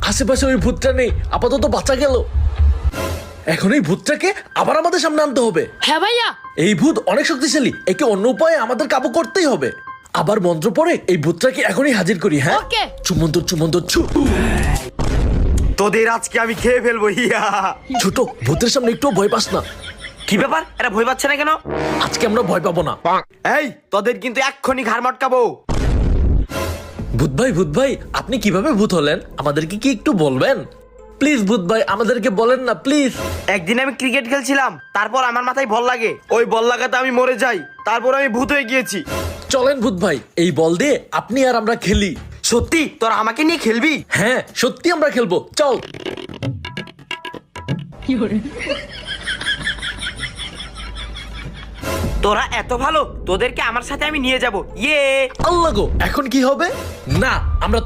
আশেপাশে ওই ভূতটা নেই, আপাতত বাঁচা গেল। এখন এই ভূতটাকে আবার আমাদের সামনে আনতে হবে। হ্যাঁ ভাইয়া। এই ভূত অনেক শক্তিশালী, একে অন্য উপায়ে আমাদের কাবু করতেই হবে। আবার মন্ত্র পড়ে এই ভূতটাকে এখনই হাজির করি। হ্যাঁ, ওকে। চুমন্তর চুমন্তর ছু। তোদের আজকে আমি খেয়ে ফেলবো। ইয়া ছোট, ভূতের সামনে একটু ভয় পাস না। কি ব্যাপার, এরা ভয় পাচ্ছে না কেন? আজকে আমরা ভয় পাবো না। এই তোদের কিন্তু এক্ষুনি ঘাড় মটকাবো। ভূত ভাই আপনি কিভাবে ভূত হলেন আমাদেরকে কি একটু বলবেন? প্লিজ ভূত ভাই আমাদেরকে বলেন না প্লিজ। একদিন আমি ক্রিকেট খেলছিলাম, তারপর আমার মাথায় বল লাগে, ওই বল লাগাতে আমি মরে যাই, তারপর আমি ভূত হয়ে গিয়েছি। চলেন ভূত ভাই, এই বল দিয়ে আপনি আর আমরা খেলি। সত্যি তোরা আমাকে নিয়ে খেলবি? হ্যাঁ সত্যি আমরা খেলবো, চল। তোরা এত ভালো, তোদেরকে আমার সাথে আমি নিয়ে যাব। ইয়ে আল্লাহ গো, এখন কি হবে? না, আমরা তো